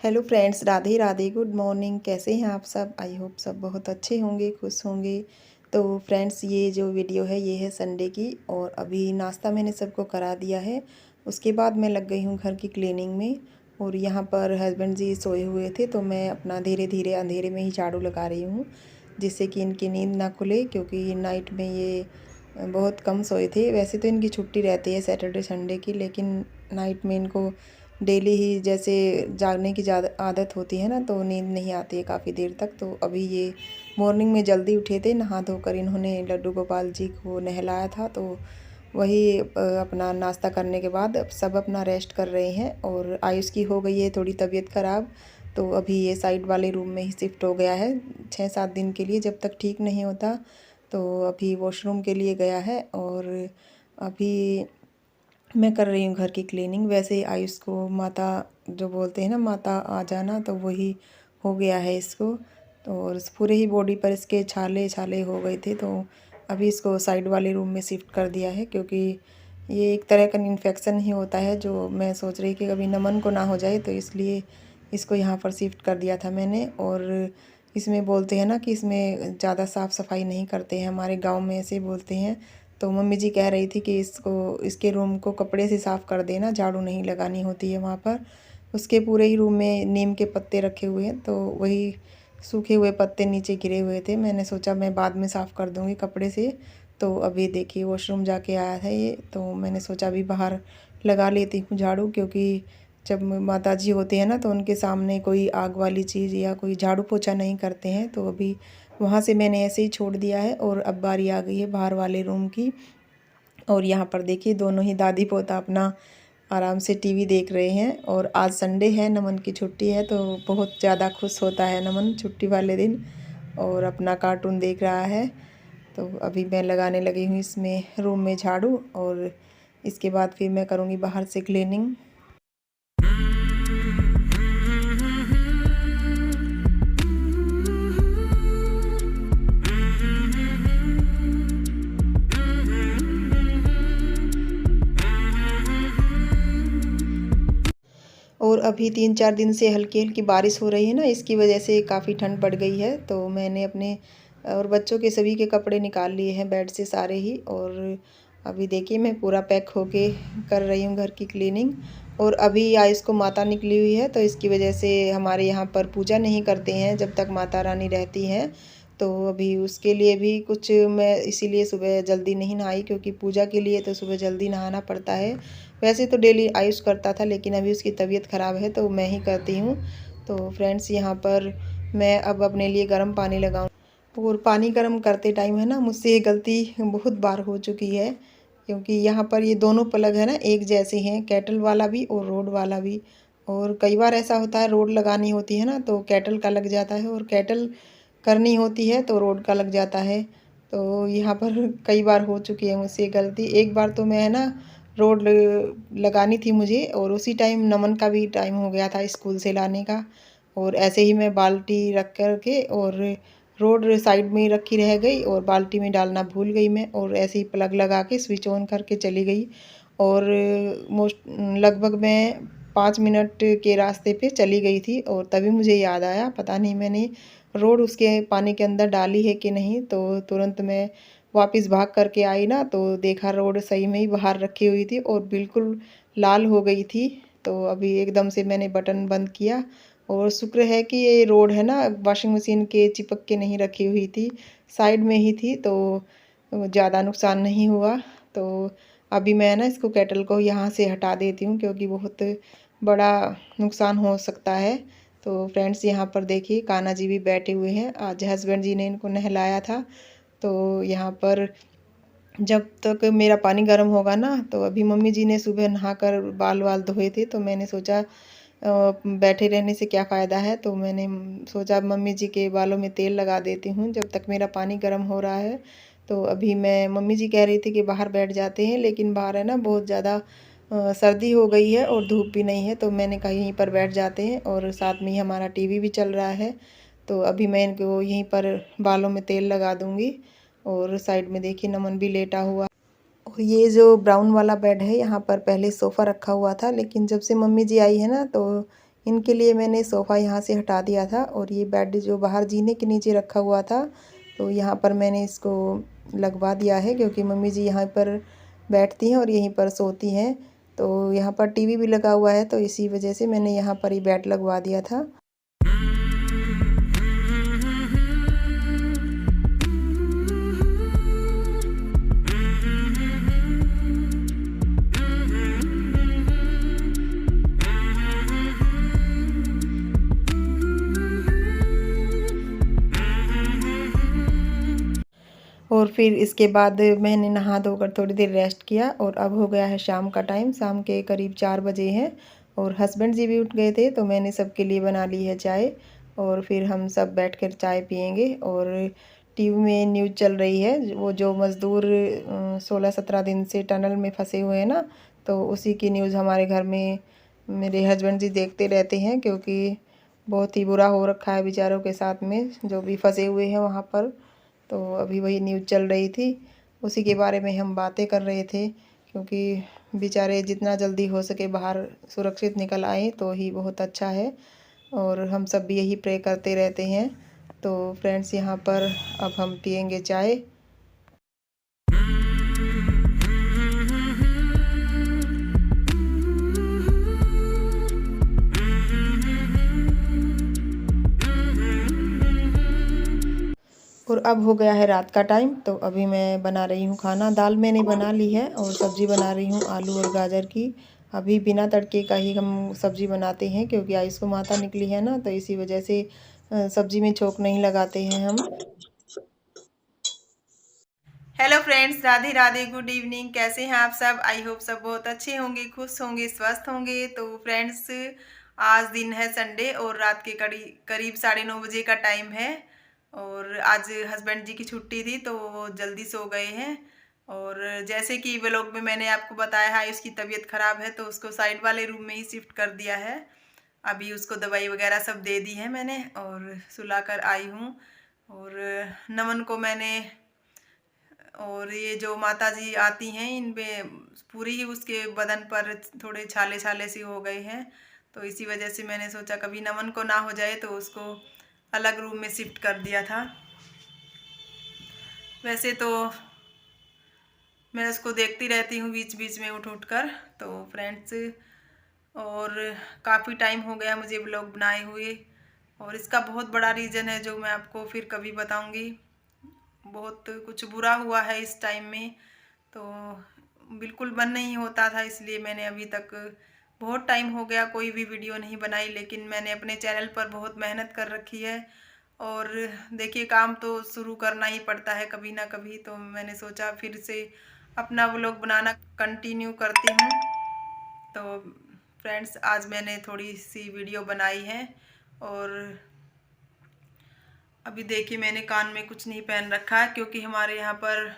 Hello friends, Radhe Radhe, good morning. कैसे हैं आप सब? आई होप सब बहुत अच्छे होंगे, खुश होंगे। तो फ्रेंड्स, ये जो वीडियो है ये है संडे की, और अभी नाश्ता मैंने सबको करा दिया है। उसके बाद मैं लग गई हूँ घर की क्लीनिंग में। और यहाँ पर हस्बैंड जी सोए हुए थे, तो मैं अपना धीरे धीरे अंधेरे में ही झाड़ू लगा रही हूँ, जिससे कि इनकी नींद ना खुले, क्योंकि नाइट में ये बहुत कम सोए थे। वैसे तो इनकी छुट्टी रहती है सैटरडे संडे की, लेकिन नाइट में इनको डेली ही जैसे जागने की ज़्यादा आदत होती है ना, तो नींद नहीं आती है काफ़ी देर तक। तो अभी ये मॉर्निंग में जल्दी उठे थे, नहा धोकर इन्होंने लड्डू गोपाल जी को नहलाया था। तो वही अपना नाश्ता करने के बाद अब सब अपना रेस्ट कर रहे हैं। और आयुष की हो गई है थोड़ी तबीयत ख़राब, तो अभी ये साइड वाले रूम में ही शिफ्ट हो गया है 6-7 दिन के लिए, जब तक ठीक नहीं होता। तो अभी वॉशरूम के लिए गया है। और अभी मैं कर रही हूँ घर की क्लीनिंग। वैसे आयुष को माता जो बोलते हैं ना, माता आ जाना, तो वही हो गया है इसको। तो और पूरे ही बॉडी पर इसके छाले छाले हो गए थे। तो अभी इसको साइड वाले रूम में शिफ्ट कर दिया है, क्योंकि ये एक तरह का इन्फेक्शन ही होता है, जो मैं सोच रही कि कभी नमन को ना हो जाए, तो इसलिए इसको यहाँ पर शिफ्ट कर दिया था मैंने। और इसमें बोलते हैं ना कि इसमें ज़्यादा साफ़ सफाई नहीं करते हैं, हमारे गांव में ऐसे बोलते हैं। तो मम्मी जी कह रही थी कि इसको इसके रूम को कपड़े से साफ़ कर देना, झाड़ू नहीं लगानी होती है वहाँ पर। उसके पूरे ही रूम में नीम के पत्ते रखे हुए हैं, तो वही सूखे हुए पत्ते नीचे गिरे हुए थे। मैंने सोचा मैं बाद में साफ़ कर दूँगी कपड़े से। तो अभी देखिए वॉशरूम जाके आया था ये, तो मैंने सोचा अभी बाहर लगा लेती हूँ झाड़ू, क्योंकि जब माता जी होते हैं ना, तो उनके सामने कोई आग वाली चीज़ या कोई झाड़ू पोछा नहीं करते हैं। तो अभी वहाँ से मैंने ऐसे ही छोड़ दिया है, और अब बारी आ गई है बाहर वाले रूम की। और यहाँ पर देखिए दोनों ही दादी पोता अपना आराम से टीवी देख रहे हैं। और आज संडे है, नमन की छुट्टी है, तो बहुत ज़्यादा खुश होता है नमन छुट्टी वाले दिन, और अपना कार्टून देख रहा है। तो अभी मैं लगाने लगी हूँ इसमें रूम में झाड़ू, और इसके बाद फिर मैं करूँगी बाहर से क्लीनिंग। और अभी 3-4 दिन से हल्की हल्की बारिश हो रही है ना, इसकी वजह से काफ़ी ठंड पड़ गई है। तो मैंने अपने और बच्चों के सभी के कपड़े निकाल लिए हैं बेड से सारे ही। और अभी देखिए मैं पूरा पैक होके कर रही हूँ घर की क्लीनिंग। और अभी आयुष को माता निकली हुई है, तो इसकी वजह से हमारे यहाँ पर पूजा नहीं करते हैं जब तक माता रानी रहती हैं। तो अभी उसके लिए भी कुछ मैं इसीलिए सुबह जल्दी नहीं नहाई, क्योंकि पूजा के लिए तो सुबह जल्दी नहाना पड़ता है। वैसे तो डेली आयुष करता था, लेकिन अभी उसकी तबीयत ख़राब है, तो मैं ही करती हूँ। तो फ्रेंड्स, यहाँ पर मैं अब अपने लिए गर्म पानी लगाऊँ। और पानी गर्म करते टाइम है ना, मुझसे ये गलती बहुत बार हो चुकी है, क्योंकि यहाँ पर ये दोनों प्लग है ना एक जैसे हैं, केटल वाला भी और रोड वाला भी। और कई बार ऐसा होता है रोड लगानी होती है ना, तो केटल का लग जाता है, और केटल करनी होती है तो रोड का लग जाता है। तो यहाँ पर कई बार हो चुकी है मुझसे गलती। एक बार तो मैं है ना, रोड लगानी थी मुझे, और उसी टाइम नमन का भी टाइम हो गया था स्कूल से लाने का। और ऐसे ही मैं बाल्टी रख कर के और रोड साइड में ही रखी रह गई, और बाल्टी में डालना भूल गई मैं, और ऐसे ही प्लग लगा के स्विच ऑन करके चली गई। और मोस्ट लगभग मैं 5 मिनट के रास्ते पे चली गई थी, और तभी मुझे याद आया, पता नहीं मैंने रोड उसके पानी के अंदर डाली है कि नहीं। तो तुरंत मैं वापस भाग करके आई ना, तो देखा रोड सही में ही बाहर रखी हुई थी, और बिल्कुल लाल हो गई थी। तो अभी एकदम से मैंने बटन बंद किया, और शुक्र है कि ये रोड है ना, वॉशिंग मशीन के चिपक के नहीं रखी हुई थी, साइड में ही थी, तो ज़्यादा नुकसान नहीं हुआ। तो अभी मैं ना इसको केटल को यहाँ से हटा देती हूँ, क्योंकि बहुत बड़ा नुकसान हो सकता है। तो फ्रेंड्स, यहाँ पर देखिए कान्हा जी भी बैठे हुए हैं, आज हस्बैंड जी ने इनको नहलाया था। तो यहाँ पर जब तक मेरा पानी गर्म होगा ना, तो अभी मम्मी जी ने सुबह नहाकर बाल वाल धोए थे, तो मैंने सोचा बैठे रहने से क्या फ़ायदा है। तो मैंने सोचा मम्मी जी के बालों में तेल लगा देती हूँ जब तक मेरा पानी गर्म हो रहा है। तो अभी मैं मम्मी जी कह रही थी कि बाहर बैठ जाते हैं, लेकिन बाहर है ना बहुत ज़्यादा सर्दी हो गई है, और धूप भी नहीं है, तो मैंने कहा यहीं पर बैठ जाते हैं, और साथ में ही हमारा टीवी भी चल रहा है। तो अभी मैं इनको यहीं पर बालों में तेल लगा दूँगी। और साइड में देखिए नमन भी लेटा हुआ। और ये जो ब्राउन वाला बेड है, यहाँ पर पहले सोफ़ा रखा हुआ था, लेकिन जब से मम्मी जी आई है ना, तो इनके लिए मैंने सोफ़ा यहाँ से हटा दिया था और ये बेड जो बाहर जीने के नीचे रखा हुआ था तो यहाँ पर मैंने इसको लगवा दिया है, क्योंकि मम्मी जी यहाँ पर बैठती हैं और यहीं पर सोती हैं। तो यहाँ पर टीवी भी लगा हुआ है, तो इसी वजह से मैंने यहाँ पर ही बेड लगवा दिया था। और फिर इसके बाद मैंने नहा धोकर थोड़ी देर रेस्ट किया और अब हो गया है शाम का टाइम। शाम के करीब 4 बजे हैं और हस्बैंड जी भी उठ गए थे, तो मैंने सबके लिए बना ली है चाय और फिर हम सब बैठकर चाय पियेंगे। और टीवी में न्यूज़ चल रही है, वो जो मज़दूर 16-17 दिन से टनल में फंसे हुए हैं ना, तो उसी की न्यूज़ हमारे घर में मेरे हस्बैंड जी देखते रहते हैं, क्योंकि बहुत ही बुरा हो रखा है बेचारों के साथ में, जो भी फंसे हुए हैं वहाँ पर। तो अभी वही न्यूज़ चल रही थी, उसी के बारे में हम बातें कर रहे थे, क्योंकि बेचारे जितना जल्दी हो सके बाहर सुरक्षित निकल आए तो ही बहुत अच्छा है, और हम सब भी यही प्रे करते रहते हैं। तो फ्रेंड्स, यहाँ पर अब हम पियेंगे चाय। और अब हो गया है रात का टाइम, तो अभी मैं बना रही हूँ खाना। दाल मैंने बना ली है और सब्ज़ी बना रही हूँ आलू और गाजर की। अभी बिना तड़के का ही हम सब्ज़ी बनाते हैं, क्योंकि आइसो माता निकली है ना, तो इसी वजह से सब्ज़ी में छोंक नहीं लगाते हैं हम। Hello friends, Radhe Radhe, good evening. कैसे हैं आप सब? आई होप सब बहुत अच्छे होंगे, खुश होंगे, स्वस्थ होंगे। तो फ्रेंड्स, आज दिन है संडे और रात के करीब 9:30 बजे का टाइम है। और आज हस्बैंड जी की छुट्टी थी तो वो जल्दी सो गए हैं। और जैसे कि व्लॉग में मैंने आपको बताया है, उसकी तबीयत ख़राब है तो उसको साइड वाले रूम में ही शिफ्ट कर दिया है। अभी उसको दवाई वगैरह सब दे दी है मैंने और सुला कर आई हूँ। और नमन को मैंने, और ये जो माता जी आती हैं इन पे पूरी ही उसके बदन पर थोड़े छाले छाले से हो गए हैं, तो इसी वजह से मैंने सोचा कभी नमन को ना हो जाए, तो उसको अलग रूम में शिफ्ट कर दिया था। वैसे तो मैं उसको देखती रहती हूँ बीच बीच में उठ उठ कर। तो फ्रेंड्स, और काफ़ी टाइम हो गया मुझे ब्लॉग बनाए हुए, और इसका बहुत बड़ा रीज़न है जो मैं आपको फिर कभी बताऊँगी। बहुत कुछ बुरा हुआ है इस टाइम में, तो बिल्कुल मन नहीं होता था, इसलिए मैंने अभी तक बहुत टाइम हो गया कोई भी वीडियो नहीं बनाई। लेकिन मैंने अपने चैनल पर बहुत मेहनत कर रखी है, और देखिए काम तो शुरू करना ही पड़ता है कभी ना कभी। तो मैंने सोचा फिर से अपना व्लॉग बनाना कंटिन्यू करती हूँ। तो फ्रेंड्स, आज मैंने थोड़ी सी वीडियो बनाई है। और अभी देखिए मैंने कान में कुछ नहीं पहन रखा है, क्योंकि हमारे यहाँ पर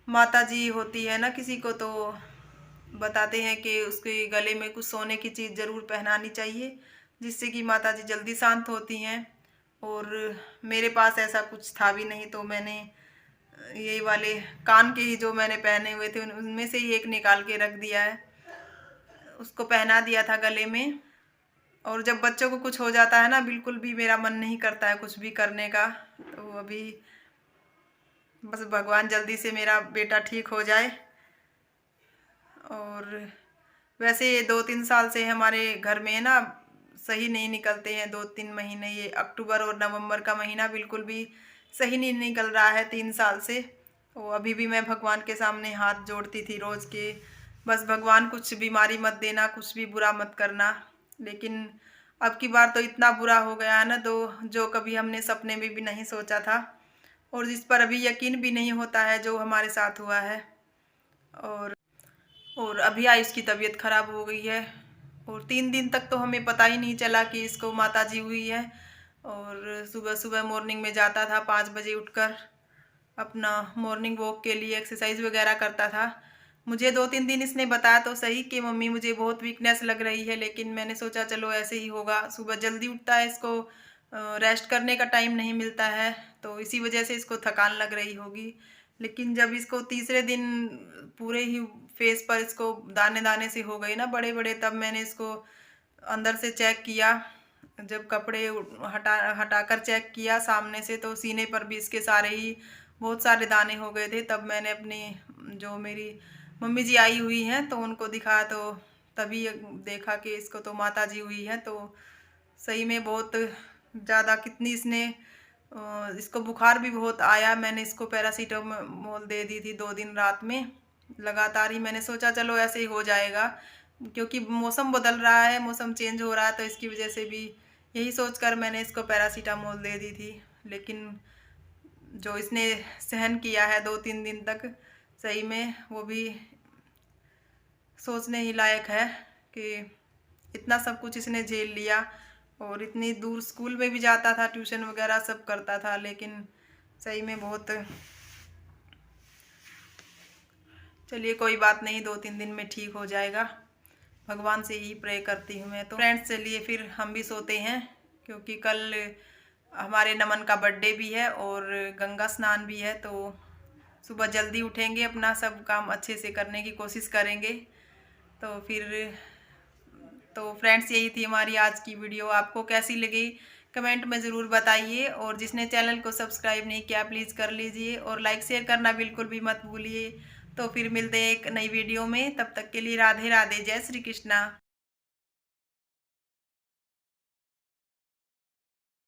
माता जी होती है ना किसी को, तो बताते हैं कि उसके गले में कुछ सोने की चीज़ ज़रूर पहनानी चाहिए, जिससे कि माता जी जल्दी शांत होती हैं। और मेरे पास ऐसा कुछ था भी नहीं, तो मैंने यही वाले कान के ही जो मैंने पहने हुए थे उनमें से ही एक निकाल के रख दिया है, उसको पहना दिया था गले में। और जब बच्चों को कुछ हो जाता है ना, बिल्कुल भी मेरा मन नहीं करता है कुछ भी करने का। तो अभी बस भगवान जल्दी से मेरा बेटा ठीक हो जाए। और वैसे ये 2-3 साल से हमारे घर में ना सही नहीं निकलते हैं 2-3 महीने। ये अक्टूबर और नवंबर का महीना बिल्कुल भी सही नहीं निकल रहा है 3 साल से। तो अभी भी मैं भगवान के सामने हाथ जोड़ती थी रोज़ के, बस भगवान कुछ बीमारी मत देना, कुछ भी बुरा मत करना। लेकिन अब की बार तो इतना बुरा हो गया है ना, तो जो कभी हमने सपने में भी नहीं सोचा था, और जिस पर अभी यकीन भी नहीं होता है जो हमारे साथ हुआ है। और अभी आयुष की तबीयत ख़राब हो गई है, और 3 दिन तक तो हमें पता ही नहीं चला कि इसको माता जी हुई है। और सुबह सुबह मॉर्निंग में जाता था 5 बजे उठकर, अपना मॉर्निंग वॉक के लिए एक्सरसाइज वगैरह करता था। मुझे 2-3 दिन इसने बताया तो सही कि मम्मी मुझे बहुत वीकनेस लग रही है, लेकिन मैंने सोचा चलो ऐसे ही होगा। सुबह जल्दी उठता है, इसको रेस्ट करने का टाइम नहीं मिलता है, तो इसी वजह से इसको थकान लग रही होगी। लेकिन जब इसको तीसरे दिन पूरे ही फेस पर इसको दाने दाने से हो गए ना बड़े बड़े, तब मैंने इसको अंदर से चेक किया, जब कपड़े हटाकर चेक किया सामने से, तो सीने पर भी इसके सारे ही बहुत सारे दाने हो गए थे। तब मैंने अपनी जो मेरी मम्मी जी आई हुई हैं तो उनको दिखाया, तो तभी देखा कि इसको तो माता जी हुई है। तो सही में बहुत ज़्यादा कितनी इसने इसको बुखार भी बहुत आया। मैंने इसको पैरासीटामोल दे दी थी 2 दिन रात में लगातार ही। मैंने सोचा चलो ऐसे ही हो जाएगा, क्योंकि मौसम बदल रहा है, मौसम चेंज हो रहा है, तो इसकी वजह से भी यही सोचकर मैंने इसको पैरासीटामोल दे दी थी। लेकिन जो इसने सहन किया है 2-3 दिन तक, सही में वो भी सोचने ही लायक है कि इतना सब कुछ इसने झेल लिया। और इतनी दूर स्कूल में भी जाता था, ट्यूशन वगैरह सब करता था, लेकिन सही में बहुत। चलिए कोई बात नहीं, 2-3 दिन में ठीक हो जाएगा, भगवान से ही प्रे करती हूँ मैं तो। फ्रेंड्स चलिए फिर हम भी सोते हैं, क्योंकि कल हमारे नमन का बर्थडे भी है और गंगा स्नान भी है। तो सुबह जल्दी उठेंगे, अपना सब काम अच्छे से करने की कोशिश करेंगे। तो फिर तो फ्रेंड्स यही थी हमारी आज की वीडियो। आपको कैसी लगी कमेंट में ज़रूर बताइए, और जिसने चैनल को सब्सक्राइब नहीं किया प्लीज़ कर लीजिए, और लाइक शेयर करना बिल्कुल भी मत भूलिए। तो फिर मिलते हैं एक नई वीडियो में, तब तक के लिए राधे राधे, जय श्री कृष्णा।